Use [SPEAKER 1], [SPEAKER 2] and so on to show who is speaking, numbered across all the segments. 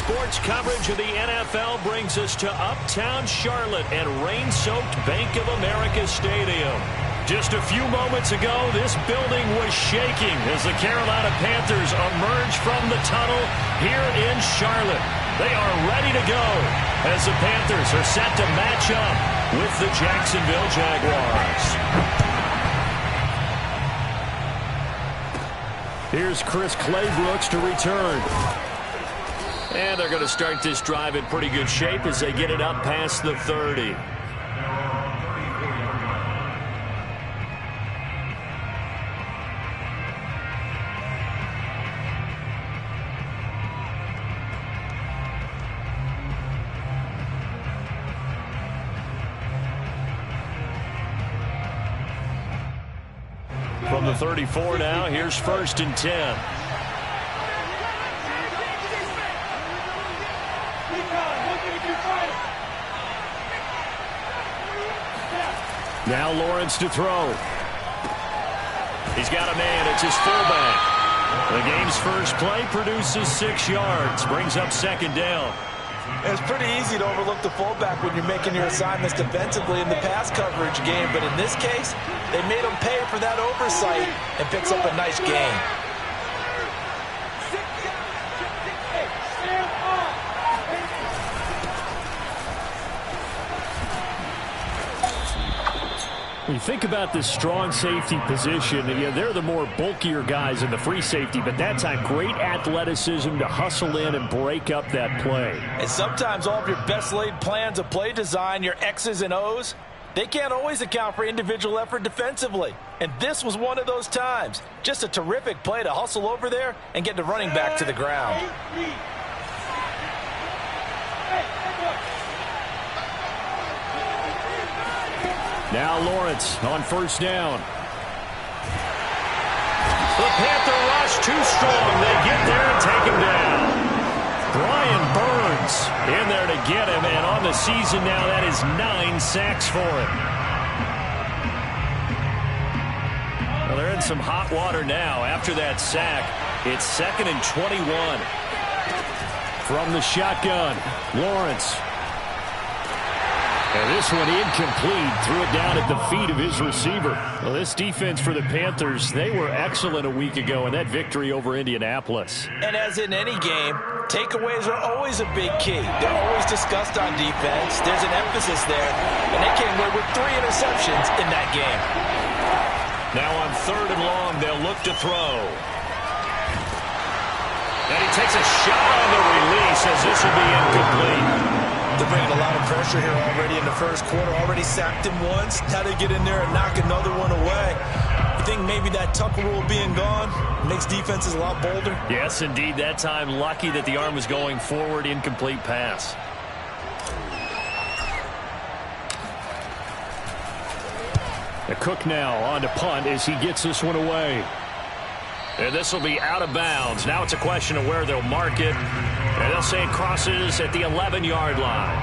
[SPEAKER 1] Sports coverage of the NFL brings us to Uptown Charlotte at rain-soaked Bank of America Stadium. Just a few moments ago, this building was shaking as the Carolina Panthers emerge from the tunnel here in Charlotte. They are ready to go as the Panthers are set to match up with the Jacksonville Jaguars. Here's Chris Claybrooks to return. And they're going to start this drive in pretty good shape as they get it up past the 30. From the 34 now, here's 1st and 10. Now Lawrence to throw. He's got a man. It's his fullback. The game's first play produces 6 yards. Brings up 2nd down.
[SPEAKER 2] It's pretty easy to overlook the fullback when you're making your assignments defensively in the pass coverage game. But in this case, they made him pay for that oversight and picks up a nice gain.
[SPEAKER 1] When you think about this strong safety position, they're the more bulkier guys in the free safety, but that time great athleticism to hustle in and break up that play.
[SPEAKER 2] And sometimes all of your best laid plans of play design, your X's and O's, they can't always account for individual effort defensively. And this was one of those times. Just a terrific play to hustle over there and get the running back to the ground.
[SPEAKER 1] Now Lawrence on 1st down. The Panther rush too strong. They get there and take him down. Brian Burns in there to get him, and on the season now that is 9 sacks for him. Well, they're in some hot water now after that sack. It's 2nd and 21. From the shotgun, Lawrence. And this one incomplete. Threw it down at the feet of his receiver. Well, this defense for the Panthers, they were excellent a week ago in that victory over Indianapolis.
[SPEAKER 2] And as in any game, takeaways are always a big key. They're always discussed on defense. There's an emphasis there. And they came away with 3 interceptions in that game.
[SPEAKER 1] Now on 3rd and long, they'll look to throw. And he takes a shot on the release as this will be incomplete.
[SPEAKER 2] They're bringing a lot of pressure here already in the first quarter. Already sacked him once. Now they get in there and knock another one away. I think maybe that tucker rule being gone makes defenses a lot bolder.
[SPEAKER 1] Yes, indeed. That time, lucky that the arm was going forward. Incomplete pass. The Cook now on to punt as he gets this one away. And this will be out of bounds. Now it's a question of where they'll mark it. And they'll say it crosses at the 11-yard line.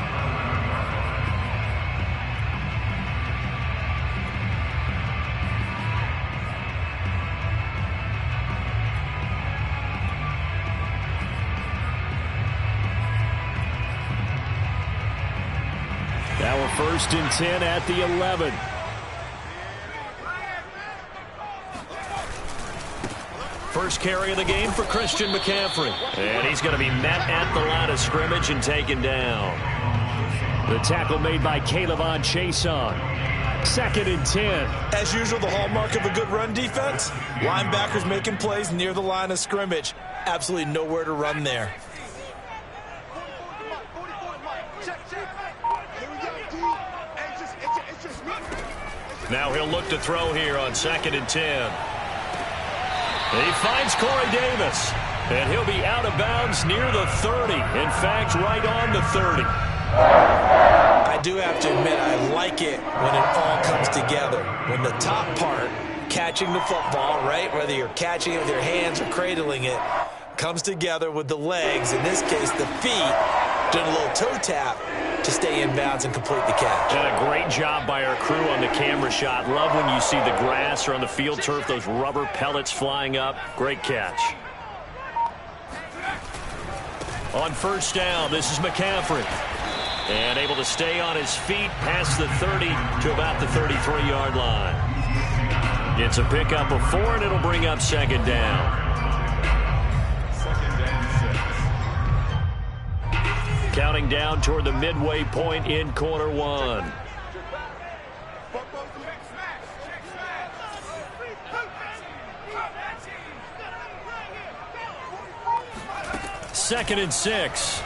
[SPEAKER 1] Now we're 1st and 10 at the 11. First carry of the game for Christian McCaffrey. And he's going to be met at the line of scrimmage and taken down. The tackle made by Calebon Chason. 2nd and 10.
[SPEAKER 2] As usual, the hallmark of a good run defense, linebackers making plays near the line of scrimmage. Absolutely nowhere to run there.
[SPEAKER 1] Now he'll look to throw here on 2nd and 10. He finds Corey Davis, and he'll be out of bounds near the 30. In fact, right on the 30.
[SPEAKER 2] I do have to admit, I like it when it all comes together. When the top part, catching the football, right, whether you're catching it with your hands or cradling it, comes together with the legs, in this case the feet, doing a little toe tap to stay in bounds and complete the catch.
[SPEAKER 1] And a great job by our crew on the camera shot. Love when you see the grass or on the field turf, those rubber pellets flying up. Great catch. On first down, this is McCaffrey. And able to stay on his feet past the 30 to about the 33-yard line. It's a pickup of 4, and it'll bring up second down. Counting down toward the midway point in quarter one. Second and 6.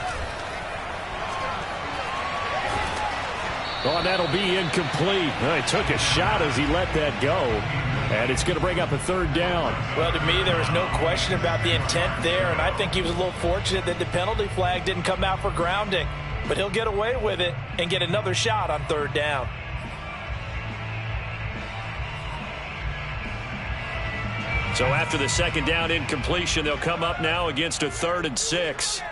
[SPEAKER 1] Oh, that'll be incomplete. Well, he took a shot as he let that go. And it's going to bring up a third down.
[SPEAKER 3] Well, to me, there was no question about the intent there, and I think he was a little fortunate that the penalty flag didn't come out for grounding. But he'll get away with it and get another shot on third down.
[SPEAKER 1] So after the second down incompletion, they'll come up now against a 3rd and 6.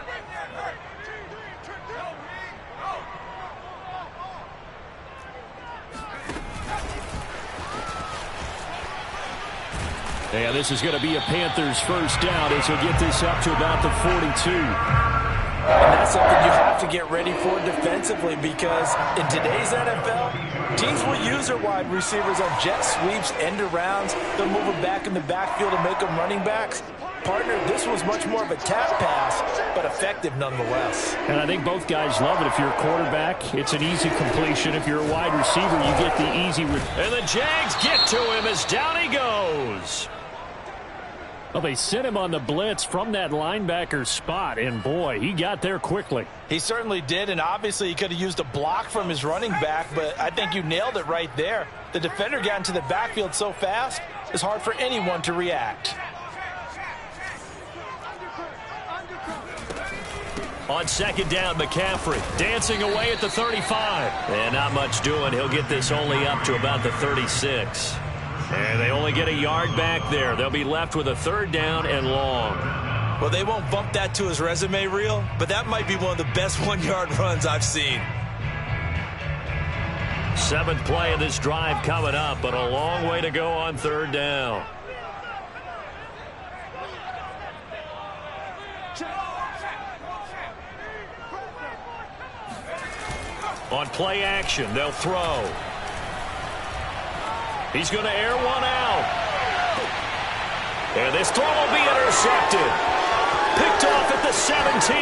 [SPEAKER 1] And this is going to be a Panthers first down as he'll get this up to about the 42.
[SPEAKER 3] And that's something you have to get ready for defensively, because in today's NFL, teams will use their wide receivers on jet sweeps, end arounds. They'll move them back in the backfield and make them running backs. Partner, this was much more of a tap pass, but effective nonetheless.
[SPEAKER 1] And I think both guys love it. If you're a quarterback, it's an easy completion. If you're a wide receiver, you get the easy. And the Jags get to him as down he goes. Well, they sent him on the blitz from that linebacker spot, and boy, he got there quickly.
[SPEAKER 3] He certainly did, and obviously he could have used a block from his running back, but I think you nailed it right there. The defender got into the backfield so fast, it's hard for anyone to react.
[SPEAKER 1] On second down, McCaffrey dancing away at the 35. And not much doing. He'll get this only up to about the 36. And they only get a yard back there. They'll be left with a 3rd down and long.
[SPEAKER 2] Well, they won't bump that to his resume reel, but that might be one of the best 1-yard runs I've seen.
[SPEAKER 1] 7th play of this drive coming up, but a long way to go on 3rd down. On play action, they'll throw. He's going to air one out. And this throw will be intercepted. Picked off at the 17.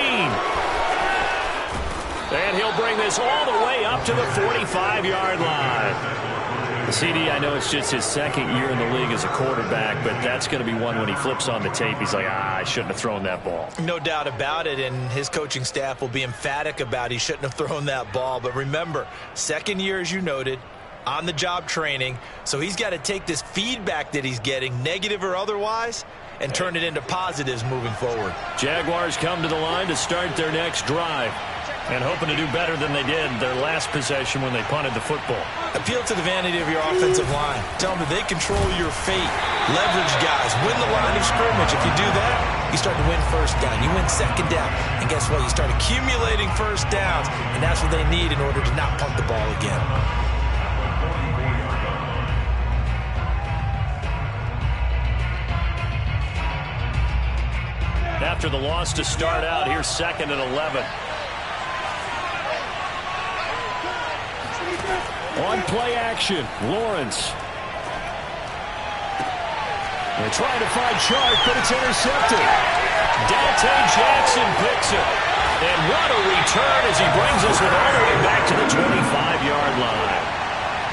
[SPEAKER 1] And he'll bring this all the way up to the 45-yard line. CD, I know it's just his 2nd year in the league as a quarterback, but that's going to be one when he flips on the tape, he's like, I shouldn't have thrown that ball.
[SPEAKER 2] No doubt about it, and his coaching staff will be emphatic about he shouldn't have thrown that ball. But remember, 2nd year, as you noted, on-the-job training, so he's got to take this feedback that he's getting, negative or otherwise, and turn it into positives moving forward.
[SPEAKER 1] Jaguars come to the line to start their next drive, and hoping to do better than they did their last possession when they punted the football.
[SPEAKER 2] Appeal to the vanity of your offensive line. Tell them that they control your fate. Leverage guys. Win the line of scrimmage. If you do that, you start to win first down. You win second down. And guess what? You start accumulating first downs, and that's what they need in order to not punt the ball again.
[SPEAKER 1] After the loss to start out, here's 2nd and 11. On play action, Lawrence. They're trying to find Sharp, but it's intercepted. Dante Jackson picks it. And what a return as he brings us all the way back to the 25-yard line.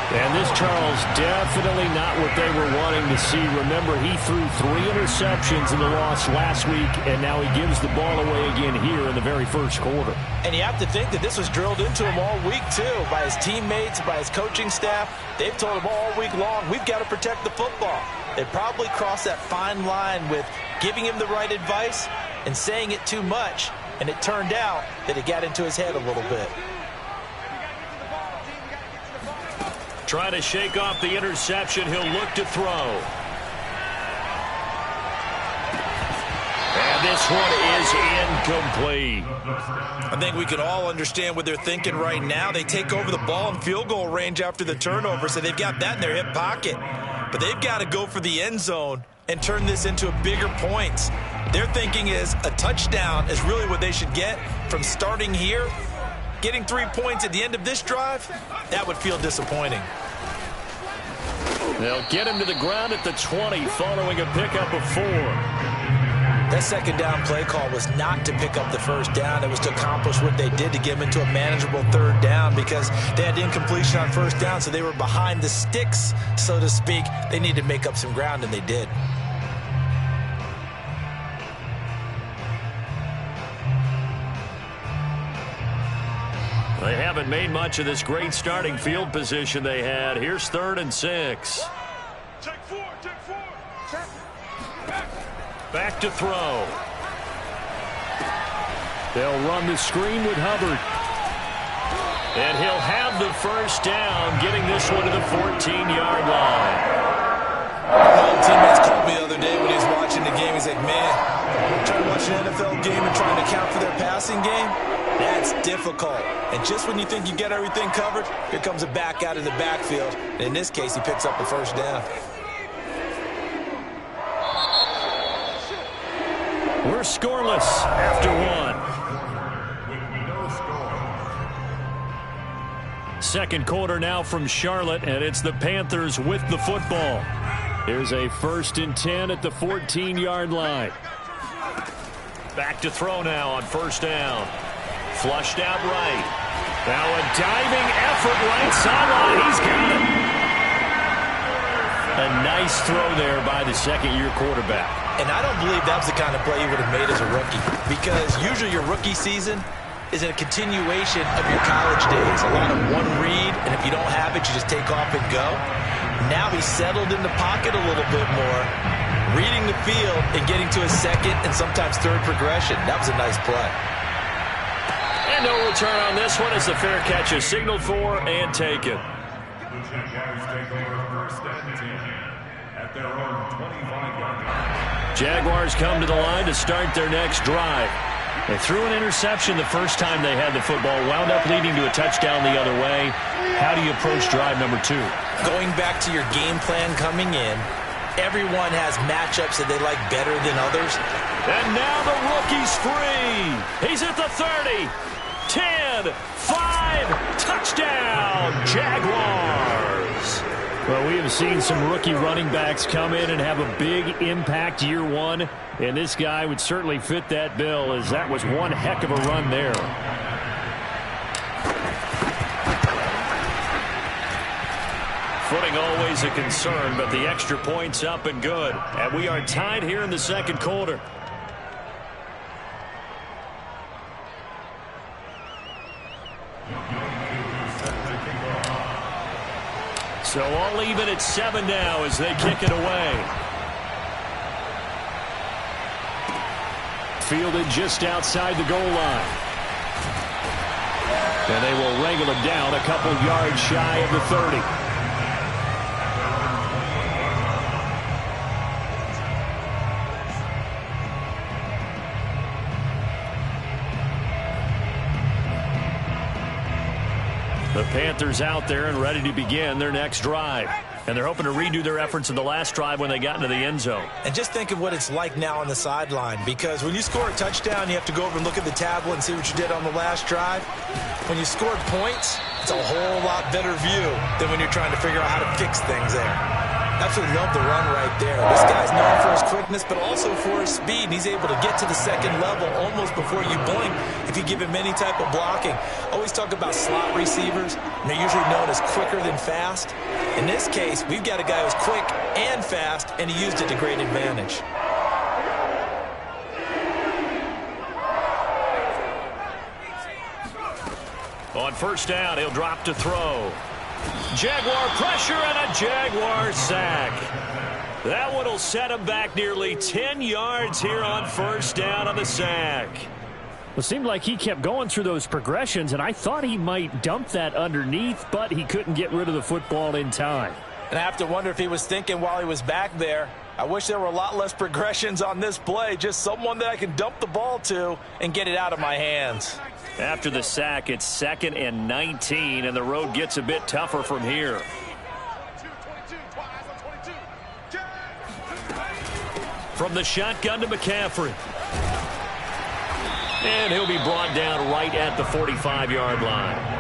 [SPEAKER 1] And this, Charles, definitely not what they were wanting to see. Remember, he threw 3 interceptions in the loss last week, and now he gives the ball away again here in the very first quarter.
[SPEAKER 3] And you have to think that this was drilled into him all week, too, by his teammates, by his coaching staff. They've told him all week long, we've got to protect the football. They probably crossed that fine line with giving him the right advice and saying it too much, and it turned out that it got into his head a little bit.
[SPEAKER 1] Trying to shake off the interception. He'll look to throw. And this one is incomplete.
[SPEAKER 2] I think we can all understand what they're thinking right now. They take over the ball in field goal range after the turnover, so they've got that in their hip pocket. But they've got to go for the end zone and turn this into a bigger points. Their thinking is a touchdown is really what they should get from starting here. Getting 3 points at the end of this drive, that would feel disappointing.
[SPEAKER 1] They'll get him to the ground at the 20 following a pickup of 4.
[SPEAKER 2] That second down play call was not to pick up the first down. It was to accomplish what they did to get them into a manageable third down because they had incompletion on first down, so they were behind the sticks, so to speak. They needed to make up some ground, and they did.
[SPEAKER 1] They haven't made much of this great starting field position they had. Here's 3rd and 6.
[SPEAKER 4] Take 4.
[SPEAKER 1] Back to throw. They'll run the screen with Hubbard. And he'll have the first down, getting this one to the 14-yard line.
[SPEAKER 2] Well, teammates called me the other day when he was watching the game. He's like, man, trying to watch an NFL game and trying to account for their passing game? That's difficult. And just when you think you get everything covered, here comes a back out of the backfield. And in this case, he picks up the first down.
[SPEAKER 1] We're scoreless after 1. Second quarter now from Charlotte, and it's the Panthers with the football. Here's a 1st and 10 at the 14-yard line. Back to throw now on first down. Flushed out right. Now a diving effort right sideline. He's got it. A nice throw there by the second-year quarterback.
[SPEAKER 2] And I don't believe that was the kind of play you would have made as a rookie, because usually your rookie season is a continuation of your college days. A lot of one read, and if you don't have it, you just take off and go. Now he's settled in the pocket a little bit more, reading the field and getting to a second and sometimes third progression. That was a nice play.
[SPEAKER 1] And no return on this one as the fair catch is signaled for and taken.
[SPEAKER 4] The Jaguars take over 1st and 10 at their own 25-yard line.
[SPEAKER 1] Jaguars come to the line to start their next drive. They threw an interception the first time they had the football, wound up leading to a touchdown the other way. How do you approach drive number 2?
[SPEAKER 2] Going back to your game plan coming in, everyone has matchups that they like better than others.
[SPEAKER 1] And now the rookie's free. He's at the 30. 10, 5, touchdown, Jaguars. Well, we have seen some rookie running backs come in and have a big impact year 1, and this guy would certainly fit that bill, as that was one heck of a run there. Footing always a concern, but the extra point's up and good. And we are tied here in the second quarter. So all even at 7 now as they kick it away. Fielded just outside the goal line. And they will wrangle it down a couple yards shy of the 30. The Panthers out there and ready to begin their next drive. And they're hoping to redo their efforts in the last drive when they got into the end zone.
[SPEAKER 2] And just think of what it's like now on the sideline, because when you score a touchdown, you have to go over and look at the tablet and see what you did on the last drive. When you scored points, it's a whole lot better view than when you're trying to figure out how to fix things there. Absolutely love the run right there. This guy's known for his quickness, but also for his speed. And he's able to get to the second level almost before you blink if you give him any type of blocking. Always talk about slot receivers, and they're usually known as quicker than fast. In this case, we've got a guy who's quick and fast, and he used it to great advantage.
[SPEAKER 1] On first down, he'll drop to throw. Jaguar pressure and a Jaguar sack. That one will set him back nearly 10 yards here on first down on the sack.
[SPEAKER 5] It seemed like he kept going through those progressions, and I thought he might dump that underneath, but he couldn't get rid of the football in time.
[SPEAKER 3] And I have to wonder if he was thinking while he was back there, I wish there were a lot less progressions on this play, just someone that I can dump the ball to and get it out of my hands.
[SPEAKER 1] After the sack, it's 2nd and 19, and the road gets a bit tougher from here. From the shotgun to McCaffrey. And he'll be brought down right at the 45-yard line.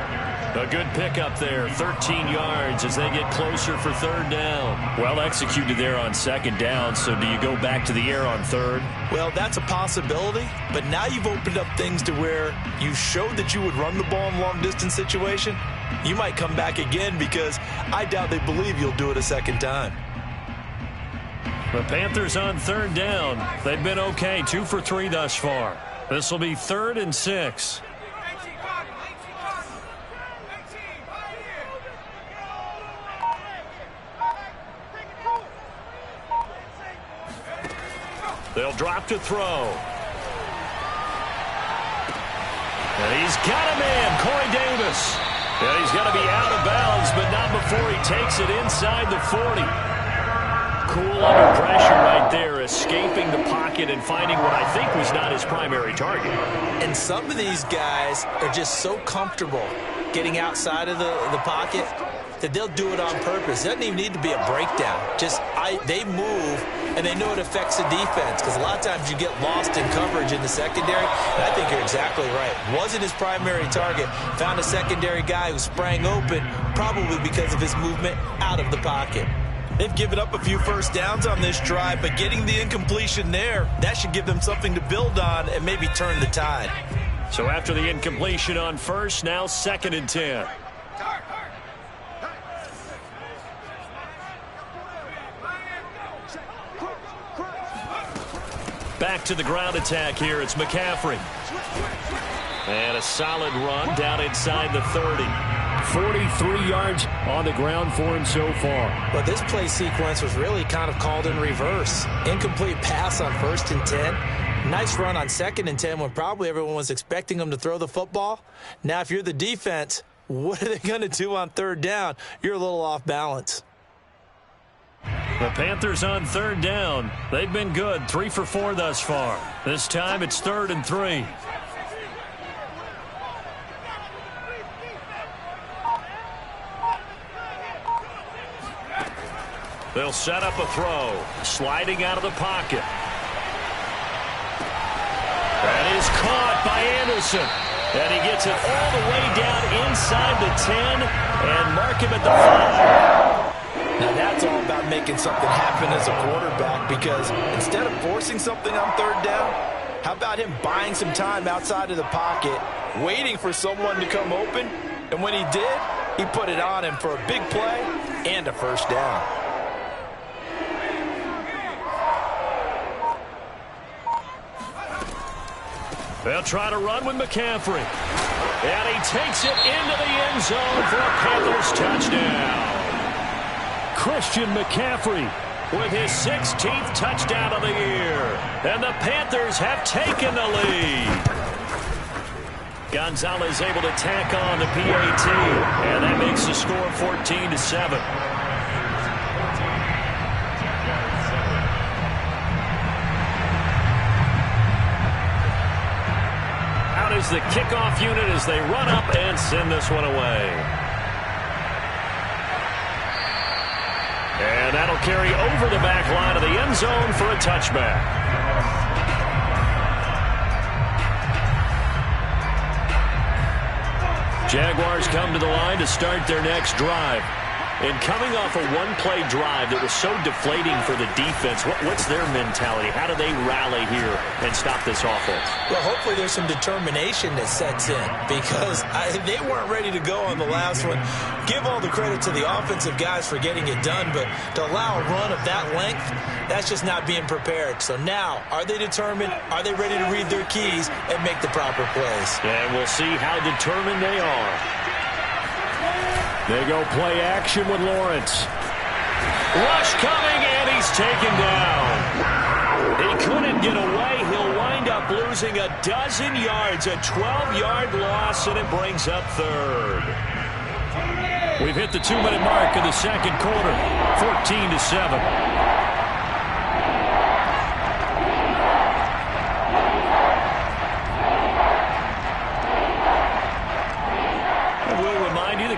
[SPEAKER 1] A good pickup there, 13 yards as they get closer for third down. Well executed there on second down, so do you go back to the air on third?
[SPEAKER 2] Well, that's a possibility, but now you've opened up things to where you showed that you would run the ball in long-distance situation. You might come back again because I doubt they believe you'll do it a second time.
[SPEAKER 1] The Panthers on third down. They've been okay, 2 for 3 thus far. This will be 3rd and 6. They'll drop to throw. And he's got a man, Corey Davis. And he's going to be out of bounds, but not before he takes it inside the 40. Cool under pressure right there, escaping the pocket and finding what I think was not his primary target.
[SPEAKER 2] And some of these guys are just so comfortable getting outside of the pocket that they'll do it on purpose. It doesn't even need to be a breakdown. They move, and they know it affects the defense because a lot of times you get lost in coverage in the secondary, and I think you're exactly right. Wasn't his primary target. Found a secondary guy who sprang open, probably because of his movement out of the pocket. They've given up a few first downs on this drive, but getting the incompletion there, that should give them something to build on and maybe turn the tide.
[SPEAKER 1] So after the incompletion on first, now 2nd and 10. Back to the ground attack here. It's McCaffrey. And a solid run down inside the 30. 43 yards on the ground for him so far.
[SPEAKER 2] But this play sequence was really kind of called in reverse. Incomplete pass on 1st and 10. Nice run on 2nd and 10 when probably everyone was expecting him to throw the football. Now, if you're the defense, what are they going to do on 3rd down? You're a little off balance.
[SPEAKER 1] The Panthers on 3rd down. They've been good, 3 for 4 thus far. This time it's 3rd and 3. They'll set up a throw. Sliding out of the pocket. That is caught by Anderson. And he gets it all the way down inside the 10 and mark him at the 5.
[SPEAKER 3] Now that's all about making something happen as a quarterback, because instead of forcing something on 3rd down, how about him buying some time outside of the pocket, waiting for someone to come open, and when he did, he put it on him for a big play and a first down.
[SPEAKER 1] They'll try to run with McCaffrey. And he takes it into the end zone for a Panthers touchdown. Christian McCaffrey with his 16th touchdown of the year. And the Panthers have taken the lead. Gonzalez able to tack on the PAT. And that makes the score 14-7. Out is the kickoff unit as they run up and send this one away. And that'll carry over the back line of the end zone for a touchback. Jaguars come to the line to start their next drive. And coming off a one-play drive that was so deflating for the defense, what's their mentality? How do they rally here and stop this offense?
[SPEAKER 2] Well, hopefully there's some determination that sets in, because they weren't ready to go on the last one. Give all the credit to the offensive guys for getting it done, but to allow a run of that length, that's just not being prepared. So now, are they determined? Are they ready to read their keys and make the proper plays?
[SPEAKER 1] And we'll see how determined they are. They go play action with Lawrence. Rush coming, and he's taken down. He couldn't get away. He'll wind up losing a dozen yards, a 12-yard loss, and it brings up 3rd. We've hit the 2-minute mark in the second quarter, 14-7.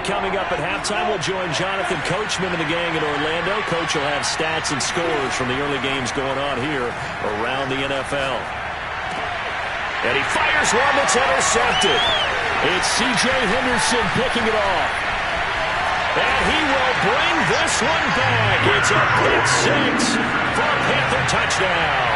[SPEAKER 1] Coming up at halftime, we'll now join Jonathan Coachman and the gang in Orlando. Coach will have stats and scores from the early games going on here around the NFL. And he fires one that's intercepted. It's C.J. Henderson picking it off. And he will bring this one back. It's a pick six for a Panther touchdown.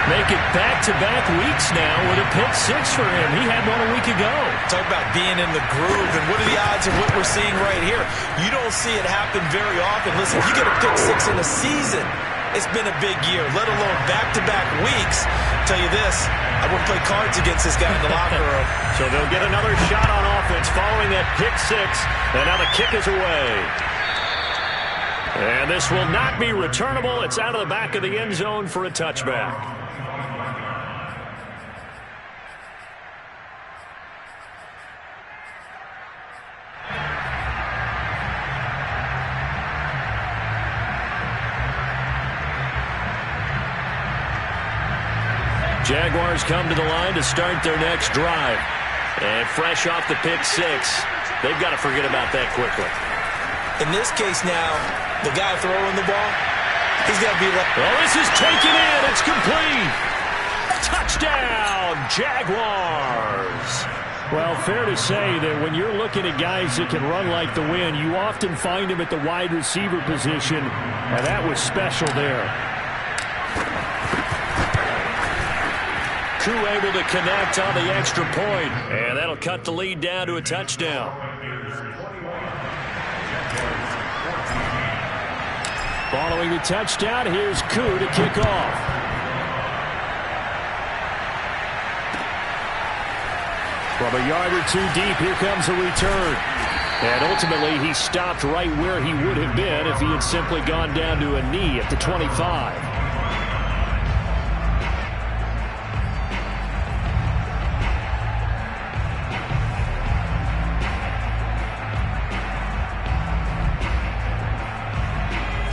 [SPEAKER 1] Make it back-to-back weeks now with a pick six for him. He had one a week ago.
[SPEAKER 2] Talk about being in the groove, and what are the odds of what we're seeing right here? You don't see it happen very often. Listen, if you get a pick six in a season, it's been a big year, let alone back-to-back weeks. I'll tell you this, I wouldn't play cards against this guy in the locker room.
[SPEAKER 1] So they'll get another shot on offense following that pick six, and now the kick is away. And this will not be returnable. It's out of the back of the end zone for a touchback. Jaguars come to the line to start their next drive. And fresh off the pick six, they've got to forget about that quickly.
[SPEAKER 2] In this case now, the guy throwing the ball, he's got to be like...
[SPEAKER 1] Well, this is taken in. It's complete. Touchdown, Jaguars. Well, fair to say that when you're looking at guys that can run like the wind, you often find them at the wide receiver position, and that was special there. Able to connect on the extra point, and that'll cut the lead down to a touchdown. Following the touchdown, here's Koo to kick off. From a yard or two deep, here comes a return. And ultimately, he stopped right where he would have been if he had simply gone down to a knee at the 25.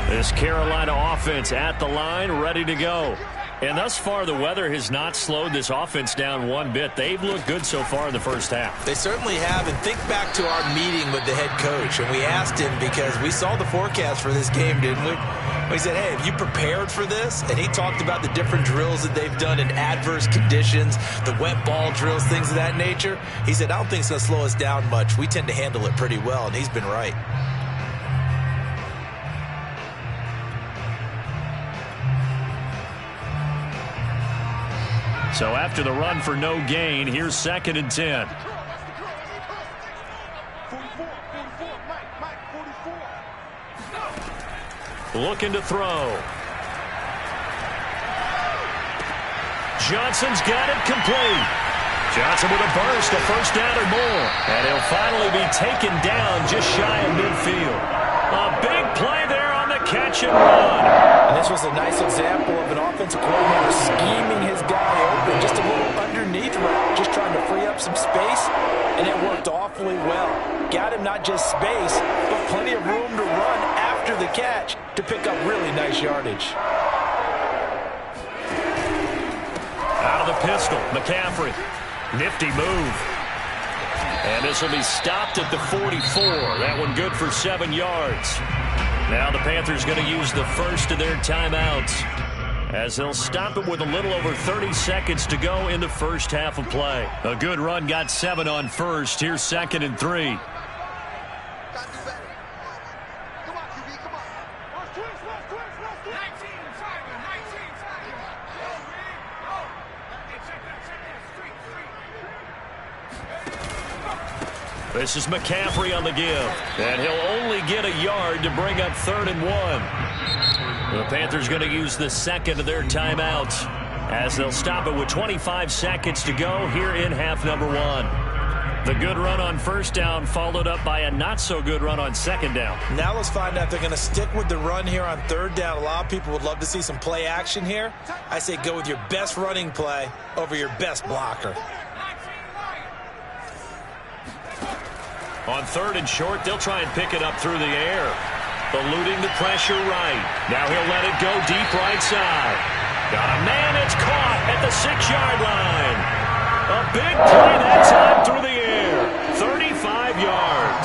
[SPEAKER 1] This Carolina offense at the line, ready to go. And thus far, the weather has not slowed this offense down one bit. They've looked good so far in the first half.
[SPEAKER 2] They certainly have. And think back to our meeting with the head coach. And we asked him, because we saw the forecast for this game, didn't we? We said, hey, have you prepared for this? And he talked about the different drills that they've done in adverse conditions, the wet ball drills, things of that nature. He said, I don't think it's going to slow us down much. We tend to handle it pretty well, and he's been right.
[SPEAKER 1] So after the run for no gain, here's 2nd and 10. Looking to throw. Johnson's got it complete. Johnson with a burst, a first down or more. And he'll finally be taken down just shy of midfield. A big play there on the catch and run.
[SPEAKER 3] And this was a nice example of an offensive coordinator scheming his guy open. Just a little underneath route, just trying to free up some space. And it worked awfully well. Got him not just space, but plenty of room to run after the catch to pick up really nice yardage.
[SPEAKER 1] Out of the pistol, McCaffrey. Nifty move. And this will be stopped at the 44. That one good for 7 yards. Now the Panthers going to use the first of their timeouts as they'll stop it with a little over 30 seconds to go in the first half of play. A good run, got 7 on first. Here's 2nd and 3. This is McCaffrey on the give, and he'll only get a yard to bring up 3rd and 1. The Panthers going to use the second of their timeouts as they'll stop it with 25 seconds to go here in half number 1. The good run on first down followed up by a not-so-good run on second down.
[SPEAKER 2] Now let's find out if they're going to stick with the run here on 3rd down. A lot of people would love to see some play action here. I say go with your best running play over your best blocker.
[SPEAKER 1] On 3rd and short, they'll try and pick it up through the air. Eluding the pressure right. Now he'll let it go deep right side. Got a man, it's caught at the 6-yard line. A big play that time through the air. 35 yards.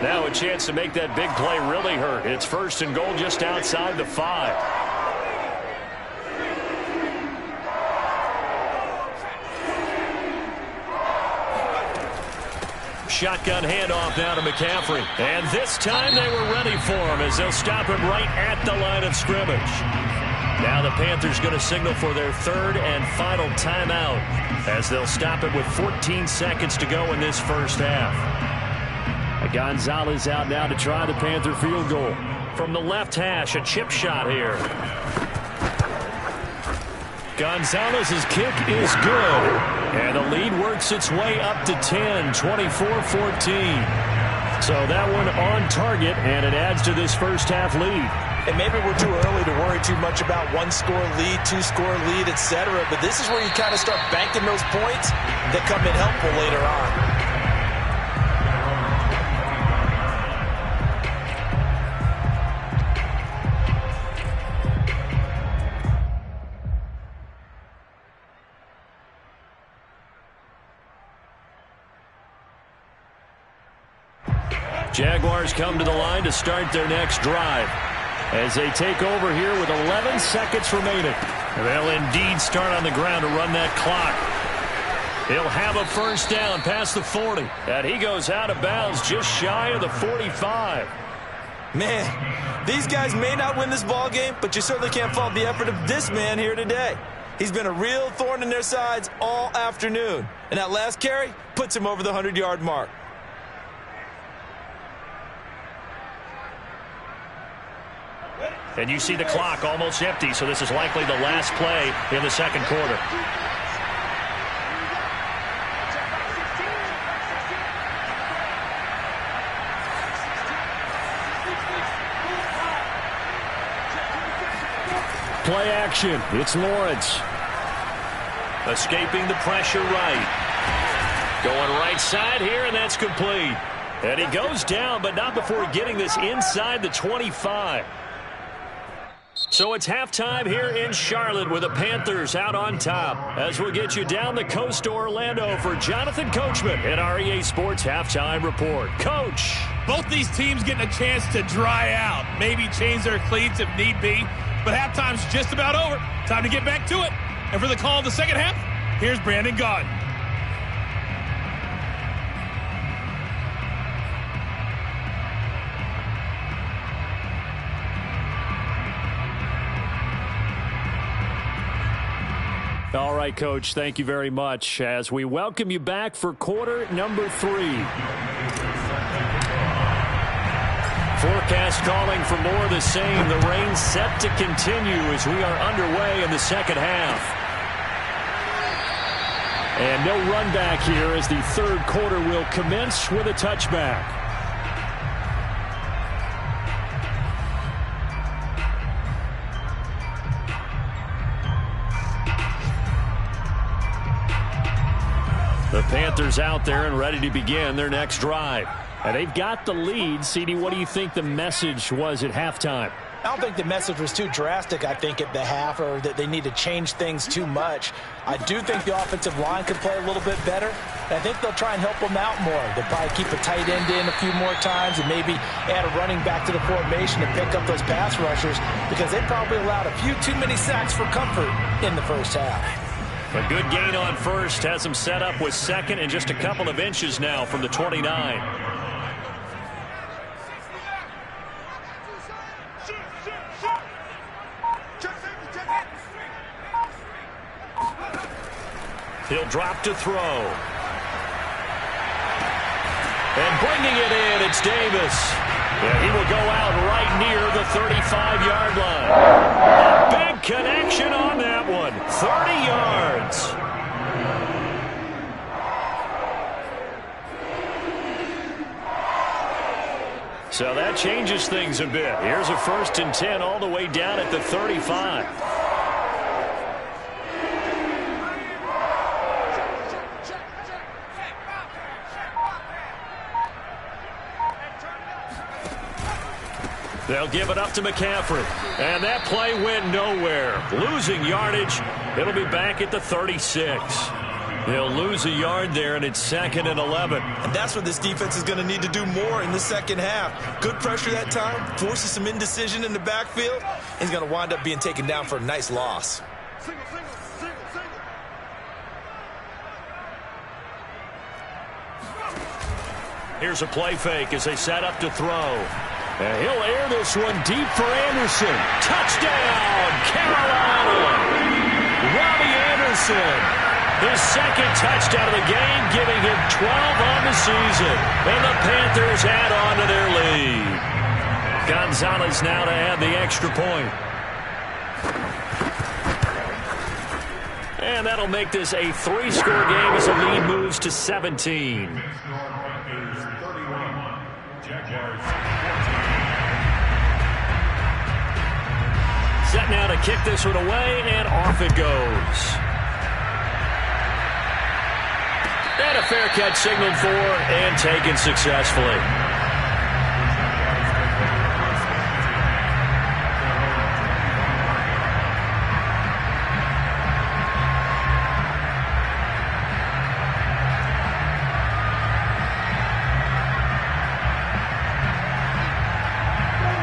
[SPEAKER 1] Now a chance to make that big play really hurt. It's 1st and goal just outside the 5. Shotgun handoff now to McCaffrey. And this time they were ready for him as they'll stop him right at the line of scrimmage. Now the Panthers going to signal for their 3rd and final timeout as they'll stop it with 14 seconds to go in this first half.
[SPEAKER 5] Gonzalez out now to try the Panther field goal.
[SPEAKER 1] From the left hash, a chip shot here. Gonzalez's kick is good. And the lead works its way up to 10, 24-14. So that one on target, and it adds to this first half lead.
[SPEAKER 3] And maybe we're too early to worry too much about 1-score lead, 2-score lead, etc. But this is where you kind of start banking those points that come in helpful later on.
[SPEAKER 1] Jaguars come to the line to start their next drive as they take over here with 11 seconds remaining. They'll indeed start on the ground to run that clock. He'll have a first down past the 40, and he goes out of bounds just shy of the 45.
[SPEAKER 3] Man, these guys may not win this ball game, but you certainly can't fault the effort of this man here today. He's been a real thorn in their sides all afternoon, and that last carry puts him over the 100-yard mark.
[SPEAKER 1] And you see the clock almost empty, so this is likely the last play in the second quarter.
[SPEAKER 5] Play action. It's Lawrence.
[SPEAKER 1] Escaping the pressure right. Going right side here, and that's complete. And he goes down, but not before getting this inside the 25. So it's halftime here in Charlotte with the Panthers out on top. As we'll get you down the coast to Orlando for Jonathan Coachman at our EA Sports Halftime Report. Coach.
[SPEAKER 6] Both these teams getting a chance to dry out, maybe change their cleats if need be. But halftime's just about over. Time to get back to it. And for the call of the second half, here's Brandon Gaudin.
[SPEAKER 5] All right, Coach, thank you very much as we welcome you back for quarter number 3.
[SPEAKER 1] Forecast calling for more of the same. The rain set to continue as we are underway in the second half.
[SPEAKER 5] And no run back here as the third quarter will commence with a touchback.
[SPEAKER 1] The Panthers out there and ready to begin their next drive.
[SPEAKER 5] And they've got the lead. CD, what do you think the message was at halftime?
[SPEAKER 3] I don't think the message was too drastic, I think, at the half, or that they need to change things too much. I do think the offensive line could play a little bit better. And I think they'll try and help them out more. They'll probably keep a tight end in a few more times and maybe add a running back to the formation to pick up those pass rushers because they probably allowed a few too many sacks for comfort in the first half.
[SPEAKER 1] A good gain on first has him set up with second and just a couple of inches now from the 29. He'll drop to throw. And bringing it in, it's Davis. Yeah, he will go out right near the 35-yard line. A big connection on that one. 30 yards. So that changes things a bit. Here's a 1st and 10 all the way down at the 35. They'll give it up to McCaffrey. And that play went nowhere. Losing yardage. It'll be back at the 36. They'll lose a yard there, and it's 2nd and 11.
[SPEAKER 2] And that's what this defense is going to need to do more in the second half. Good pressure that time, forces some indecision in the backfield. He's going to wind up being taken down for a nice loss.
[SPEAKER 1] Here's a play fake as they set up to throw. And he'll air this one deep for Anderson. Touchdown, Carolina! Robbie Anderson, his 2nd touchdown of the game, giving him 12 on the season. And the Panthers add on to their lead. Gonzalez now to add the extra point. And that'll make this a 3-score game as the lead moves to 17. Set now to kick this one away, and off it goes. And a fair catch signaled for and taken successfully.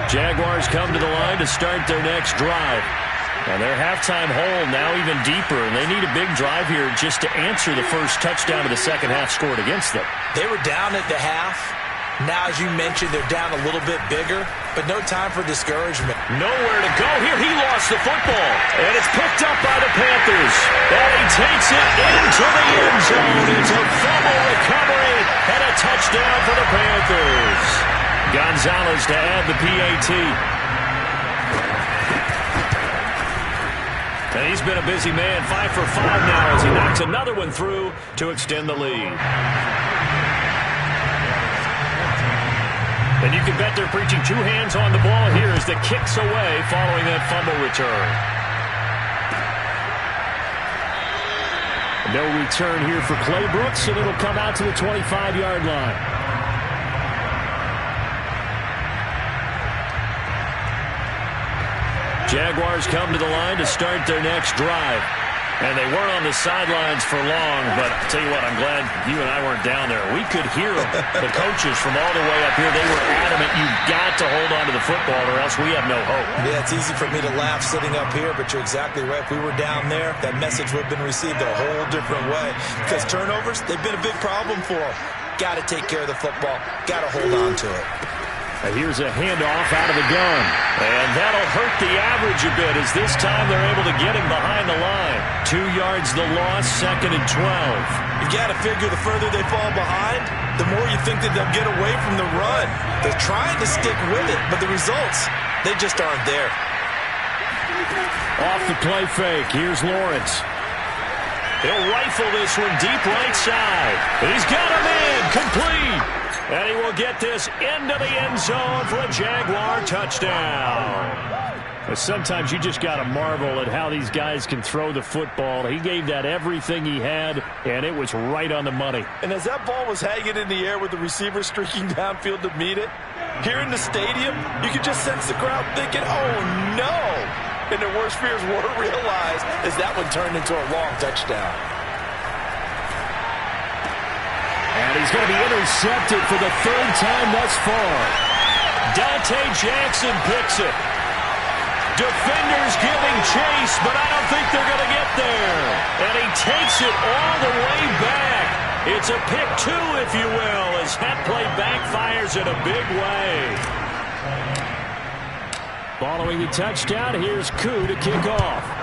[SPEAKER 1] Jaguars come to the line to start their next drive. And their halftime hole now even deeper, and they need a big drive here just to answer the first touchdown of the second half scored against them.
[SPEAKER 2] They were down at the half. Now, as you mentioned, they're down a little bit bigger, but no time for discouragement.
[SPEAKER 1] Nowhere to go here. He lost the football, and it's picked up by the Panthers. And he takes it into the end zone. It's a fumble recovery and a touchdown for the Panthers. Gonzalez to add the PAT. And he's been a busy man, 5 for 5 now as he knocks another one through to extend the lead. And you can bet they're preaching 2 hands on the ball here as the kick's away following that fumble return. No return here for Clay Brooks, and it'll come out to the 25-yard line. Jaguars come to the line to start their next drive. And they weren't on the sidelines for long, but I'll tell you what, I'm glad you and I weren't down there. We could hear the coaches from all the way up here. They were adamant, you've got to hold on to the football or else we have no hope.
[SPEAKER 2] Yeah, it's easy for me to laugh sitting up here, but you're exactly right. If we were down there, that message would have been received a whole different way. Because turnovers, they've been a big problem for them. Got to take care of the football. Got to hold on to it.
[SPEAKER 1] And here's a handoff out of the gun. And that'll hurt the average a bit as this time they're able to get him behind the line. 2 yards the loss, 2nd and 12.
[SPEAKER 2] You got to figure the further they fall behind, the more you think that they'll get away from the run. They're trying to stick with it, but the results, they just aren't there.
[SPEAKER 1] Off the play fake, here's Lawrence. He'll rifle this one deep right side. He's got a man, complete. And he will get this into the end zone for a Jaguar touchdown. But sometimes you just got to marvel at how these guys can throw the football. He gave that everything he had, and it was right on the money.
[SPEAKER 3] And as that ball was hanging in the air with the receiver streaking downfield to meet it, here in the stadium, you could just sense the crowd thinking, oh, no. And their worst fears were realized as that one turned into a long touchdown.
[SPEAKER 1] And he's going to be intercepted for the 3rd time thus far. Dante Jackson picks it. Defenders giving chase, but I don't think they're going to get there. And he takes it all the way back. It's a pick 2, if you will, as that play backfires in a big way. Following the touchdown, here's Koo to kick off.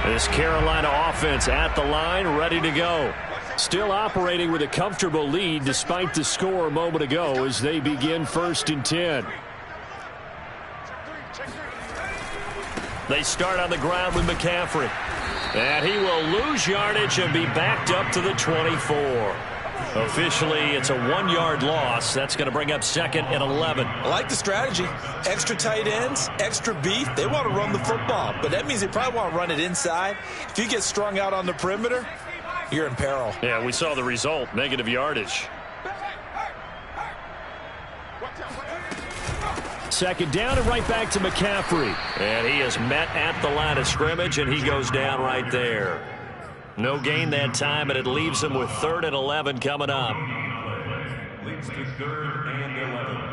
[SPEAKER 1] This Carolina offense at the line, ready to go. Still operating with a comfortable lead despite the score a moment ago as they begin 1st and 10. They start on the ground with McCaffrey. And he will lose yardage and be backed up to the 24. Officially, it's a 1-yard loss. That's going to bring up 2nd and 11.
[SPEAKER 2] I like the strategy. Extra tight ends, extra beef. They want to run the football, but that means they probably want to run it inside. If you get strung out on the perimeter, you're in peril.
[SPEAKER 1] Yeah, we saw the result, negative yardage. 2nd down and right back to McCaffrey. And he is met at the line of scrimmage, and he goes down right there. No gain that time, and it leaves him with 3rd and 11 coming up.
[SPEAKER 4] Leads to 3rd and 11.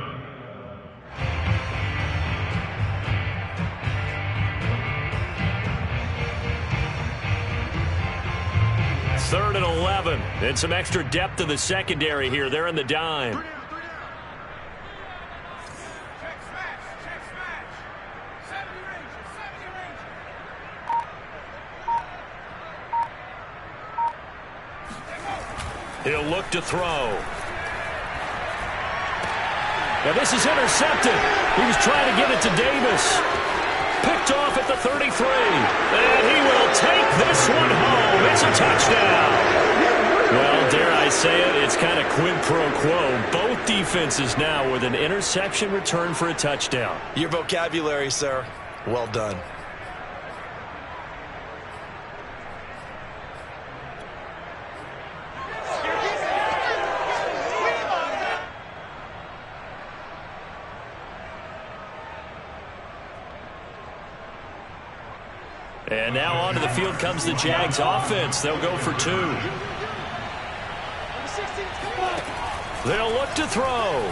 [SPEAKER 1] 3rd and 11. And some extra depth in the secondary here. They're in the dime. He'll look to throw. Now this is intercepted. He was trying to get it to Davis. Picked off at the 33. And he will take this one home. It's a touchdown. Well, dare I say it, it's kind of quid pro quo. Both defenses now with an interception return for a touchdown.
[SPEAKER 2] Your vocabulary, sir. Well done.
[SPEAKER 1] And now onto the field comes the Jags offense. They'll go for 2. They'll look to throw.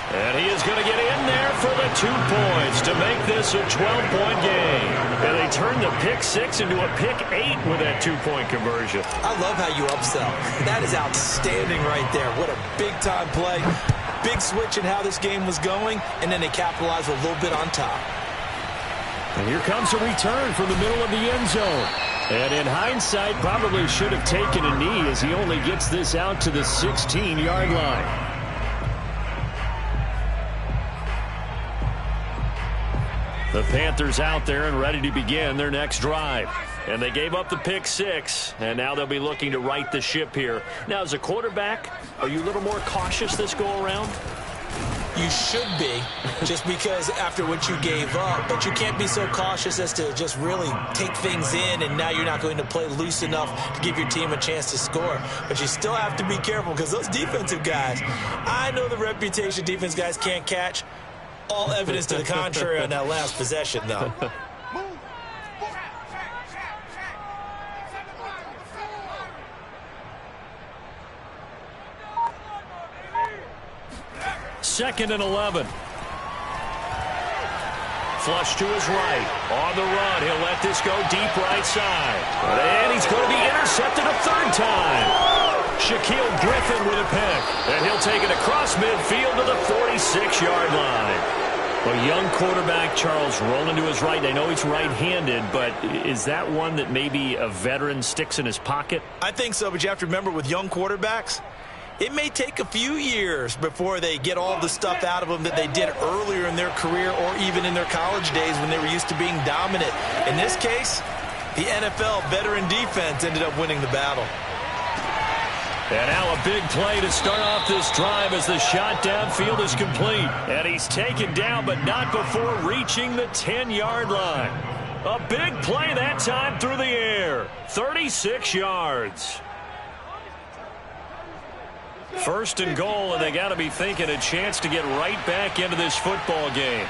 [SPEAKER 1] And he is going to get in there for the 2 points to make this a 12-point game. And they turn the pick 6 into a pick 8 with that 2-point conversion.
[SPEAKER 2] I love how you upsell. That is outstanding right there. What a big-time play. Big switch in how this game was going, and then they capitalized a little bit on top.
[SPEAKER 5] And here comes a return from the middle of the end zone. And in hindsight, probably should have taken a knee as he only gets this out to the 16-yard line. The Panthers out there and ready to begin their next drive. And they gave up the pick 6, and now they'll be looking to right the ship here. Now, as a quarterback, are you a little more cautious this go-around?
[SPEAKER 2] You should be, just because after what you gave up, but you can't be so cautious as to just really take things in, and now you're not going to play loose enough to give your team a chance to score. But you still have to be careful because those defensive guys, I know the reputation defense guys can't catch. All evidence to the contrary on that last possession, though.
[SPEAKER 1] Second and 11. Flush to his right. On the run. He'll let this go deep right side. And he's going to be intercepted a 3rd time. Shaquille Griffin with a pick. And he'll take it across midfield to the 46-yard line. A young quarterback, Charles, rolling to his right. I know he's right-handed, but is that one that maybe a veteran sticks in his pocket?
[SPEAKER 2] I think so, but you have to remember with young quarterbacks, it may take a few years before they get all the stuff out of them that they did earlier in their career or even in their college days when they were used to being dominant. In this case, the NFL veteran defense ended up winning the battle.
[SPEAKER 1] And now a big play to start off this drive as the shot downfield is complete. And he's taken down, but not before reaching the 10-yard line. A big play that time through the air. 36 yards. 1st and goal, and they got to be thinking a chance to get right back into this football game.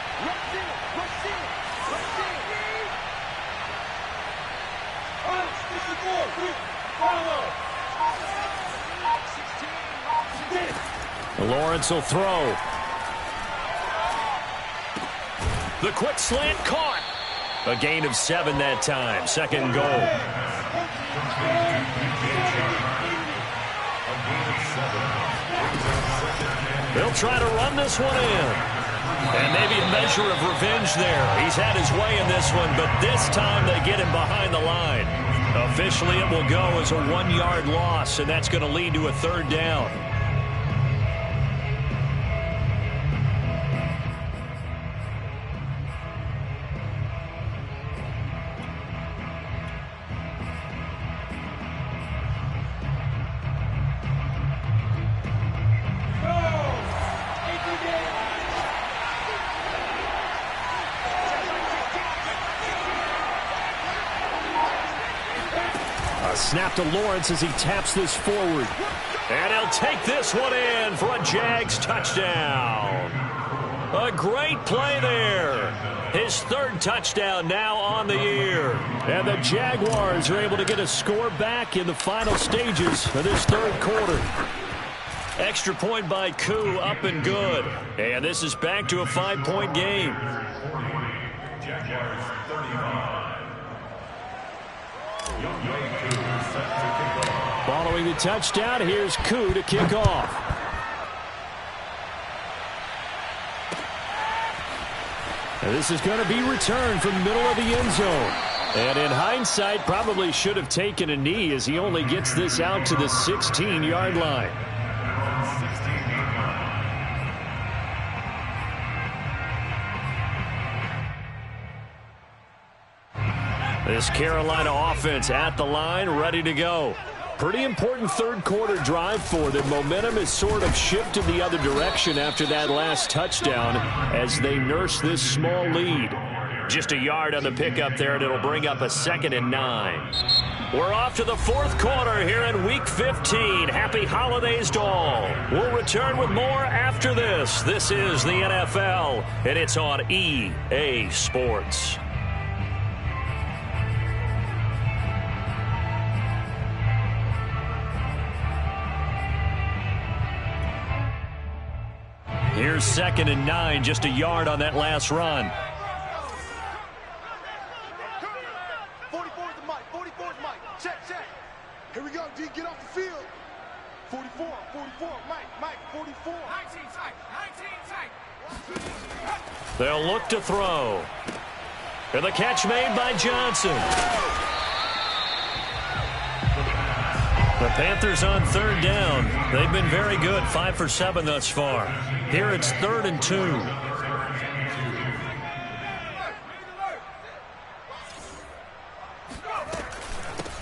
[SPEAKER 1] Lawrence will throw. The quick slant caught. A gain of 7 that time. 2nd and goal. They'll try to run this one in. And maybe a measure of revenge there. He's had his way in this one, but this time they get him behind the line. Officially, it will go as a 1-yard loss, and that's going to lead to a 3rd down.
[SPEAKER 5] snap to Lawrence as he taps this forward. And he'll take this one in for a Jags touchdown. A great play there. His third touchdown now on the year. And the Jaguars are able to get a score back in the final stages of this third quarter. Extra point by Koo, up and good. And this is back to a 5-point game.
[SPEAKER 4] Jaguars 35.
[SPEAKER 5] Following the touchdown, here's Koo to kick off. And this is going to be returned from the middle of the end zone. And in hindsight, probably should have taken a knee as he only gets this out to the 16-yard line. This Carolina offense at the line, ready to go. Pretty important third quarter drive for them. Momentum has sort of shifted the other direction after that last touchdown as they nurse this small lead. Just a yard on the pickup there, and it'll bring up a 2nd and 9. We're off to the fourth quarter here in Week 15. Happy holidays to all. We'll return with more after this. This is the NFL, and it's on EA Sports. Here's 2nd and 9, just a yard on that last run.
[SPEAKER 7] 44 is the mic, 44 is Mike. Check. Here we go, D, get off the field. 44, Mike, 44. 19 tight.
[SPEAKER 5] They'll look to throw. And the catch made by Johnson. The Panthers on third down. They've been very good, 5 for 7 thus far. Here it's 3rd and 2.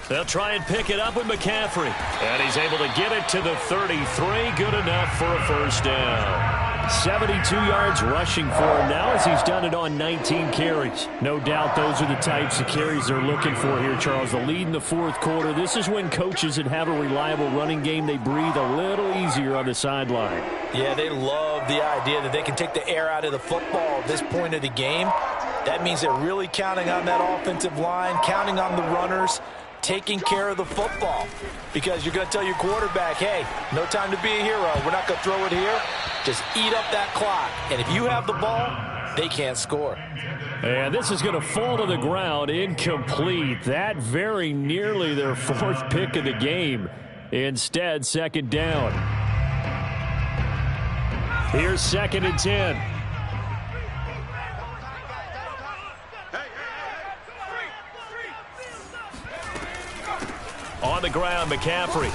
[SPEAKER 5] They'll try and pick it up with McCaffrey. And he's able to get it to the 33. Good enough for a first down. 72 yards rushing for him now as he's done it on 19 carries. No doubt those are the types of carries they're looking for here, Charles. The lead in the fourth quarter. This is when coaches that have a reliable running game, they breathe a little easier on the sideline.
[SPEAKER 3] Yeah, they love the idea that they can take the air out of the football at this point of the game. That means they're really counting on that offensive line, counting on the runners, taking care of the football. Because you're going to tell your quarterback, hey, no time to be a hero. We're not going to throw it here. Just eat up that clock. And if you have the ball, they can't score.
[SPEAKER 5] And this is going to fall to the ground, incomplete. That very nearly their 4th pick of the game. Instead, 2nd down. Here's 2nd and 10. On the ground, McCaffrey.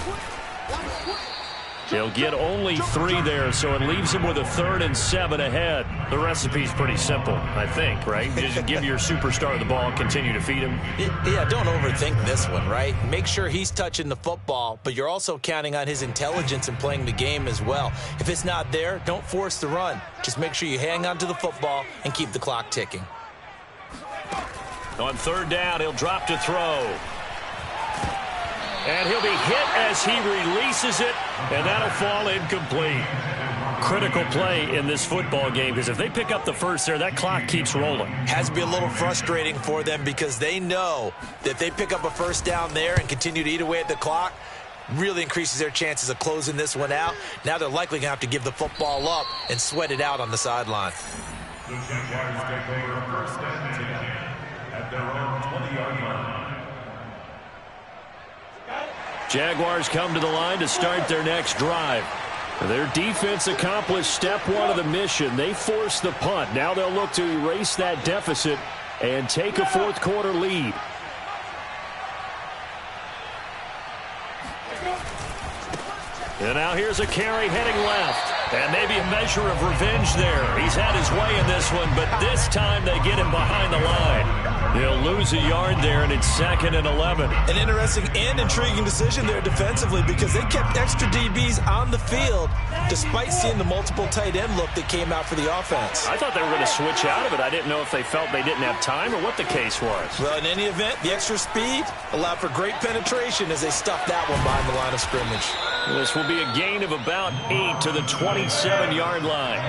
[SPEAKER 5] He'll get only 3 there, so it leaves him with a 3rd and 7 ahead. The recipe's pretty simple, I think, right? Just give your superstar the ball, continue to feed him.
[SPEAKER 2] Yeah, don't overthink this one, right? Make sure he's touching the football, but you're also counting on his intelligence in playing the game as well. If it's not there, don't force the run. Just make sure you hang on to the football and keep the clock ticking.
[SPEAKER 5] On 3rd down, he'll drop to throw. And he'll be hit as he releases it, and that'll fall incomplete. Critical play in this football game, because if they pick up the first there, that clock keeps rolling.
[SPEAKER 2] Has to be a little frustrating for them because they know that if they pick up a first down there and continue to eat away at the clock, really increases their chances of closing this one out. Now they're likely going to have to give the football up and sweat it out on the sideline.
[SPEAKER 4] The Jaguars take over 1st and 10 at their own 20-yard line.
[SPEAKER 5] Jaguars come to the line to start their next drive. Their defense accomplished step 1 of the mission. They forced the punt. Now they'll look to erase that deficit and take a 4th quarter lead.
[SPEAKER 1] And now here's a carry heading left. And maybe a measure of revenge there. He's had his way in this one, but this time they get him behind the line. He'll lose a yard there, and it's 2nd and 11.
[SPEAKER 2] An interesting and intriguing decision there defensively because they kept extra DBs on the field despite seeing the multiple tight end look that came out for the offense.
[SPEAKER 1] I thought they were going to switch out of it. I didn't know if they felt they didn't have time or what the case was.
[SPEAKER 2] Well, in any event, the extra speed allowed for great penetration as they stuffed that one behind the line of scrimmage.
[SPEAKER 1] This will be a gain of about 8 to the 27-yard line.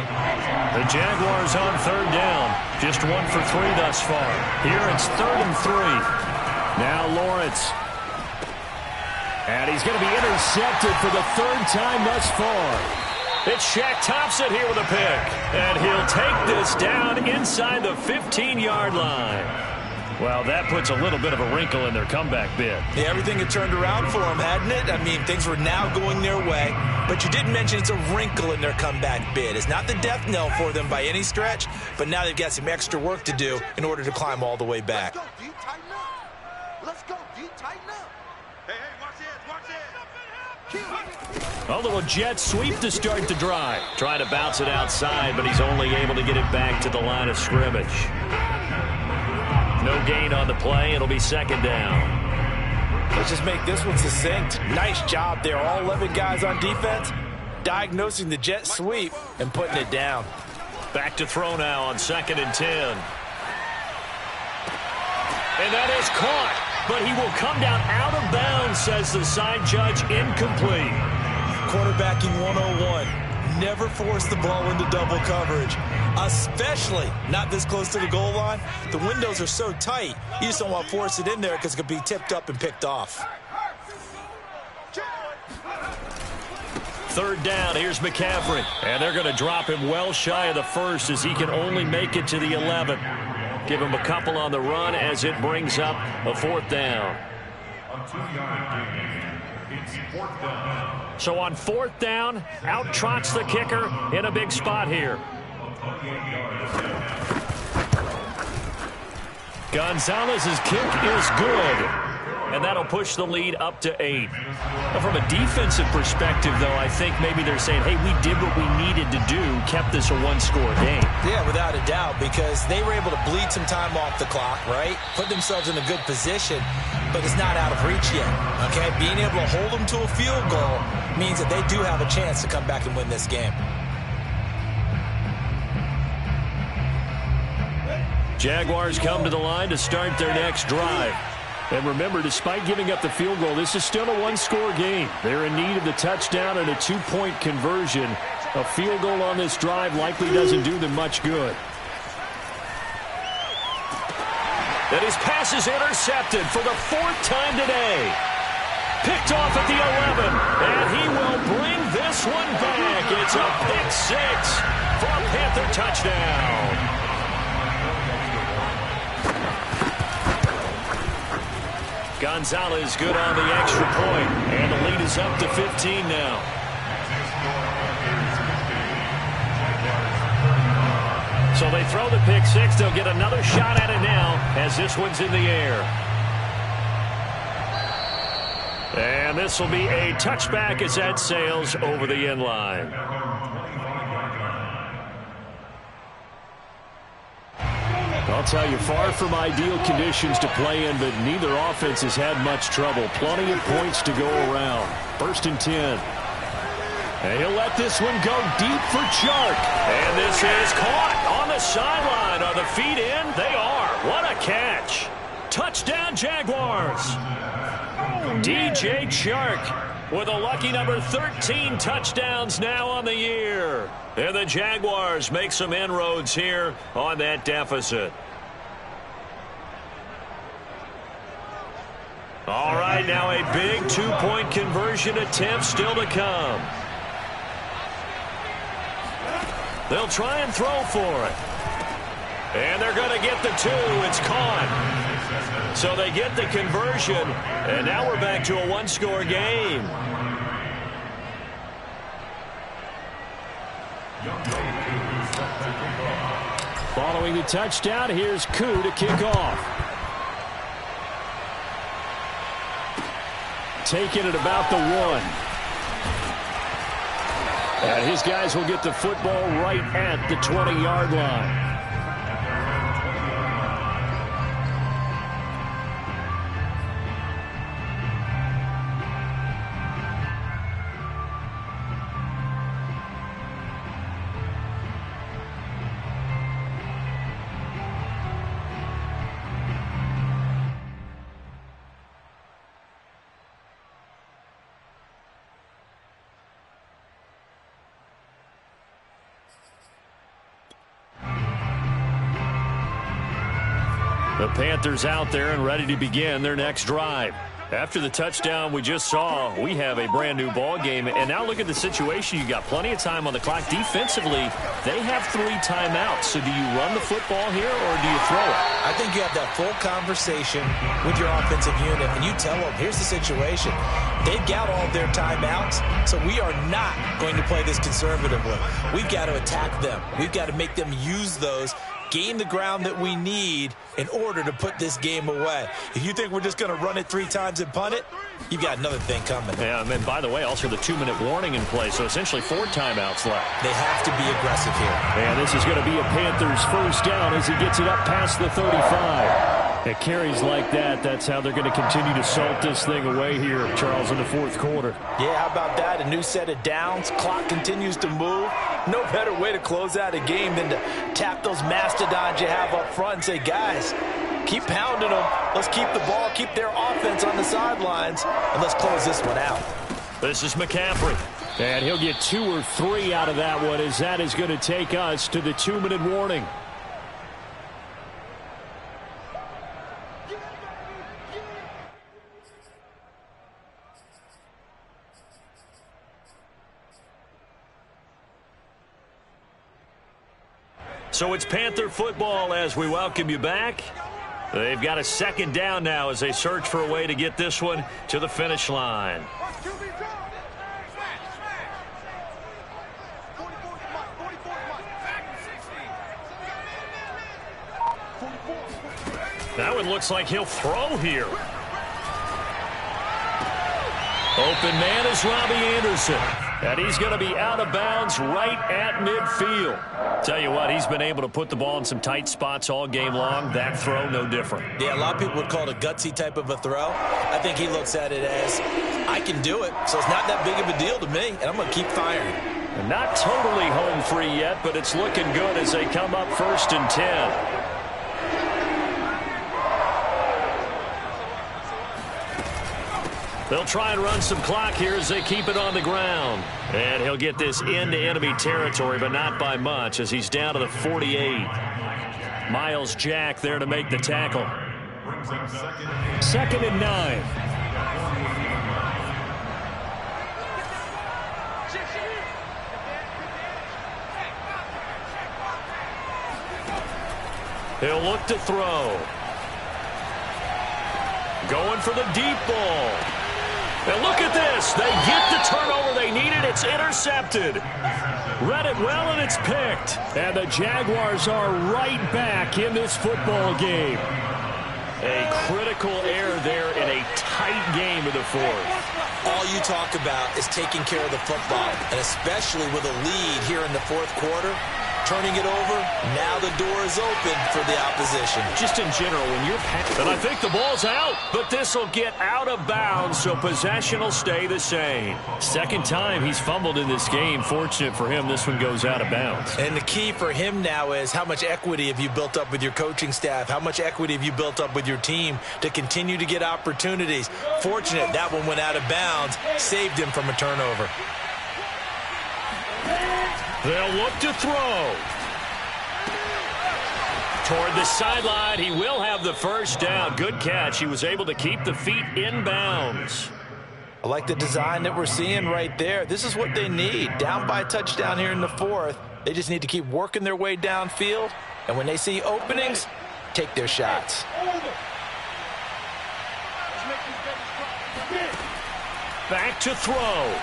[SPEAKER 1] The Jaguars on 3rd down. Just 1 for 3 thus far. Here it's 3rd and 3. Now Lawrence. And he's going to be intercepted for the 3rd time thus far. It's Shaq Thompson here with a pick. And he'll take this down inside the 15-yard line. Well, that puts a little bit of a wrinkle in their comeback bid.
[SPEAKER 2] Yeah, everything had turned around for them, hadn't it? I mean, things were now going their way. But you did mention it's a wrinkle in their comeback bid. It's not the death knell for them by any stretch, but now they've got some extra work to do in order to climb all the way back.
[SPEAKER 7] Let's go, D. Tighten up. Let's go, D. Tighten up. Hey, watch this.
[SPEAKER 1] A little jet sweep to start the drive. Trying to bounce it outside, but he's only able to get it back to the line of scrimmage. No gain on the play. It'll be 2nd down.
[SPEAKER 3] Let's just make this one succinct. Nice job there. All 11 guys on defense diagnosing the jet sweep and putting it down.
[SPEAKER 1] Back to throw now on 2nd and 10. And that is caught. But he will come down out of bounds, says the side judge. Incomplete.
[SPEAKER 2] Quarterbacking 101. Never force the ball into double coverage, especially not this close to the goal line. The windows are so tight, you just don't want to force it in there because it could be tipped up and picked off.
[SPEAKER 1] 3rd down, here's McCaffrey. And they're going to drop him well shy of the 1st as he can only make it to the 11. Give him a couple on the run as it brings up a 4th down.
[SPEAKER 4] A 2-yard gain. It's 4th down.
[SPEAKER 1] So on 4th down, out trots the kicker in a big spot here. Gonzalez's kick is good. And that'll push the lead up to 8. But from a defensive perspective, though, I think maybe they're saying, hey, we did what we needed to do, kept this a 1-score game.
[SPEAKER 2] Yeah, without a doubt, because they were able to bleed some time off the clock, right? Put themselves in a good position, but it's not out of reach yet, okay? Being able to hold them to a field goal means that they do have a chance to come back and win this game.
[SPEAKER 1] Jaguars come to the line to start their next drive. And remember, despite giving up the field goal, this is still a 1-score game. They're in need of the touchdown and a 2-point conversion. A field goal on this drive likely doesn't do them much good. And his pass is intercepted for the 4th time today. Picked off at the 11, and he will bring this one back. It's a pick 6 for a Panther touchdown. Gonzalez good on the extra point, and the lead is up to 15 now. So they throw the pick 6. They'll get another shot at it now as this one's in the air. And this will be a touchback as that sails over the end line. I'll tell you, far from ideal conditions to play in, but neither offense has had much trouble. Plenty of points to go around. 1st and 10. And he'll let this one go deep for Chark. And this is caught on the sideline. Are the feet in? They are. What a catch. Touchdown, Jaguars. DJ Chark with a lucky number 13 touchdowns now on the year. And the Jaguars make some inroads here on that deficit. All right, now a big 2-point conversion attempt still to come. They'll try and throw for it. And they're going to get the 2. It's caught. So they get the conversion, and now we're back to a 1-score game. Following the touchdown, here's Koo to kick off. Taken at about the 1.
[SPEAKER 5] And his guys will get the football right at the 20-yard line. The Panthers out there and ready to begin their next drive. After the touchdown we just saw, we have a brand new ball game. And now look at the situation. You got plenty of time on the clock. Defensively, they have 3 timeouts. So do you run the football here or do you throw it?
[SPEAKER 2] I think you have that full conversation with your offensive unit, and you tell them, here's the situation. They've got all their timeouts, so we are not going to play this conservatively. We've got to attack them. We've got to make them use those, gain the ground that we need in order to put this game away. If you think we're just going to run it 3 times and punt it, you've got another thing coming.
[SPEAKER 5] Yeah, and by the way, also the 2-minute warning in play, so essentially 4 timeouts left.
[SPEAKER 2] They have to be aggressive here.
[SPEAKER 5] And this is going to be a Panthers first down as he gets it up past the 35. It carries like that. That's how they're going to continue to salt this thing away here, Charles, in the 4th quarter.
[SPEAKER 3] Yeah, how about that? A new set of downs. Clock continues to move. No better way to close out a game than to tap those mastodons you have up front and say, guys, keep pounding them. Let's keep the ball, keep their offense on the sidelines, and let's close this one out.
[SPEAKER 5] This is McCaffrey. And he'll get 2 or 3 out of that one as that is going to take us to the 2-minute warning. So it's Panther football as we welcome you back. They've got a 2nd down now as they search for a way to get this one to the finish line. That one looks like he'll throw here. Open man is Robbie Anderson. And he's going to be out of bounds right at midfield. Tell you what, he's been able to put the ball in some tight spots all game long. That throw, no different.
[SPEAKER 2] Yeah, a lot of people would call it a gutsy type of a throw. I think he looks at it as, I can do it, so it's not that big of a deal to me, and I'm going to keep firing.
[SPEAKER 5] And not totally home free yet, but it's looking good as they come up 1st and 10. They'll try and run some clock here as they keep it on the ground. And he'll get this into enemy territory, but not by much as he's down to the 48. Miles Jack there to make the tackle. 2nd and 9. He'll look to throw. Going for the deep ball. And look at this. They get the turnover they needed. It's intercepted. Read it well, and it's picked. And the Jaguars are right back in this football game. A critical error there in a tight game in the 4th.
[SPEAKER 2] All you talk about is taking care of the football, and especially with a lead here in the 4th quarter. Turning it over, now the door is open for the opposition.
[SPEAKER 5] Just in general, when you're and I think the ball's out, but this will get out of bounds, so possession will stay the same. 2nd time he's fumbled in this game. Fortunate for him, this one goes out of bounds.
[SPEAKER 2] And the key for him now is how much equity have you built up with your coaching staff? How much equity have you built up with your team to continue to get opportunities? Fortunate that one went out of bounds, saved him from a turnover.
[SPEAKER 5] They'll look to throw. Toward the sideline, he will have the 1st down. Good catch. He was able to keep the feet in bounds.
[SPEAKER 3] I like the design that we're seeing right there. This is what they need. Down by a touchdown here in the 4th. They just need to keep working their way downfield. And when they see openings, take their shots.
[SPEAKER 5] Back to throw.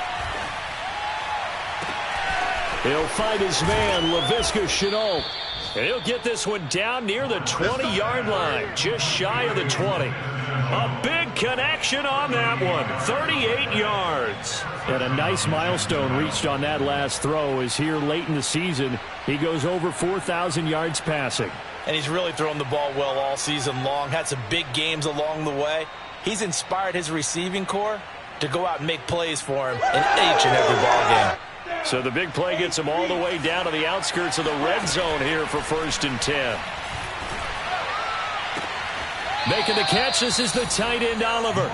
[SPEAKER 5] He'll find his man, Laviska Shenault. And he'll get this one down near the 20-yard line, just shy of the 20. A big
[SPEAKER 1] Good connection on that one. 38 yards.
[SPEAKER 5] And a nice milestone reached on that last throw is here late in the season. He goes over 4,000 yards passing.
[SPEAKER 3] And he's really thrown the ball well all season long. Had some big games along the way. He's inspired his receiving corps to go out and make plays for him in each and every ball game.
[SPEAKER 1] So the big play gets him all the way down to the outskirts of the red zone here for 1st and 10. Making the catch, this is the tight end, Oliver.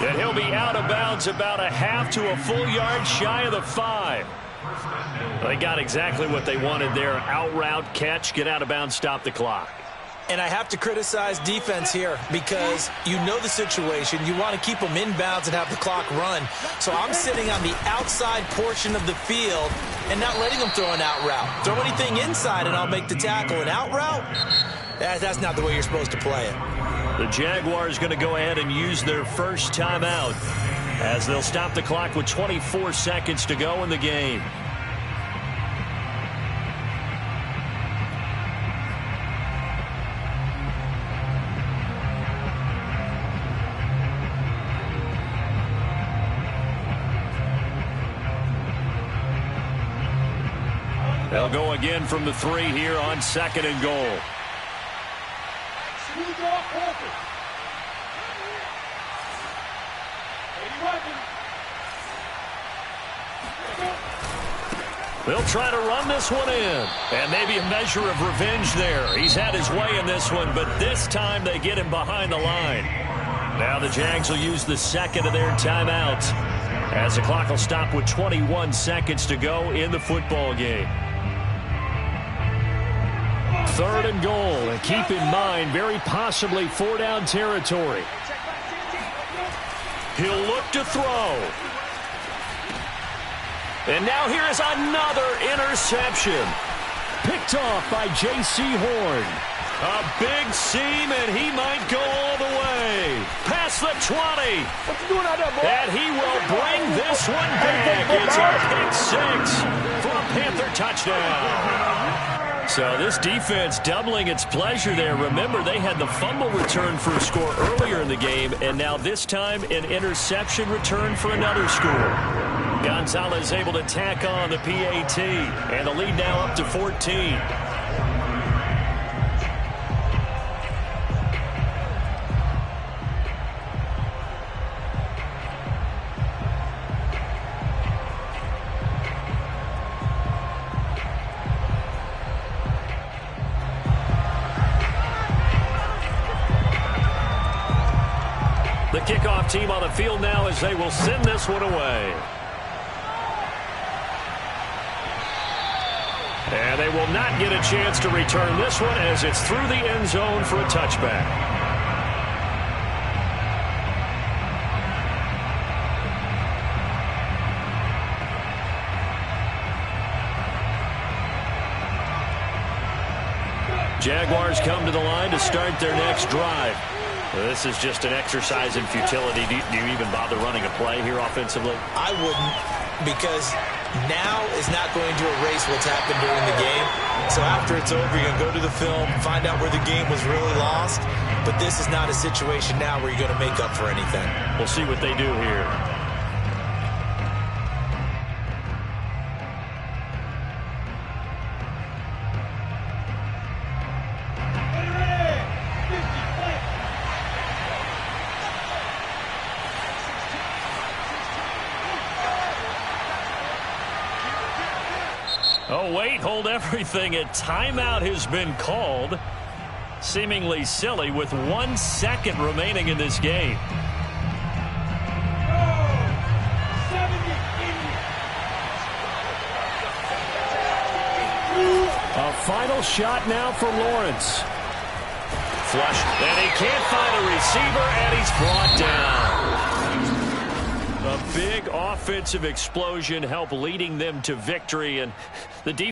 [SPEAKER 1] And he'll be out of bounds about a half to a full yard shy of the 5. They got exactly what they wanted there. Out route, catch, get out of bounds, stop the clock.
[SPEAKER 2] And I have to criticize defense here because you know the situation. You want to keep them inbounds and have the clock run. So I'm sitting on the outside portion of the field and not letting them throw an out route. Throw anything inside and I'll make the tackle. An out route? That's not the way you're supposed to play it.
[SPEAKER 1] The Jaguars going to go ahead and use their first timeout as they'll stop the clock with 24 seconds to go in the game. They'll go again from the 3 here on 2nd and goal. They'll try to run this one in. And maybe a measure of revenge there. He's had his way in this one, but this time they get him behind the line. Now the Jags will use the second of their timeouts as the clock will stop with 21 seconds to go in the football game. 3rd and goal, and keep in mind, very possibly 4-down territory. He'll look to throw. And now here is another interception. Picked off by J.C. Horn. A big seam, and he might go all the way. Past the 20.
[SPEAKER 7] What you doing out there, boy?
[SPEAKER 1] And he will bring this one back. It's a pick 6 for a Panther touchdown. So this defense doubling its pleasure there. Remember, they had the fumble return for a score earlier in the game, and now this time an interception return for another score. Gonzalez able to tack on the PAT, and the lead now up to 14. The kickoff team on the field now as they will send this one away. And they will not get a chance to return this one as it's through the end zone for a touchback. Jaguars come to the line to start their next drive. This is just an exercise in futility. Do you even bother running a play here offensively?
[SPEAKER 2] I wouldn't, because now is not going to erase what's happened during the game. So after it's over, you're going to go to the film, find out where the game was really lost. But this is not a situation now where you're going to make up for anything.
[SPEAKER 1] We'll see what they do here. Oh, wait, hold everything. A timeout has been called. Seemingly silly with 1 second remaining in this game. A final shot now for Lawrence. Flush, and he can't find a receiver, and he's brought down. A big offensive explosion helped leading them to victory, and the defense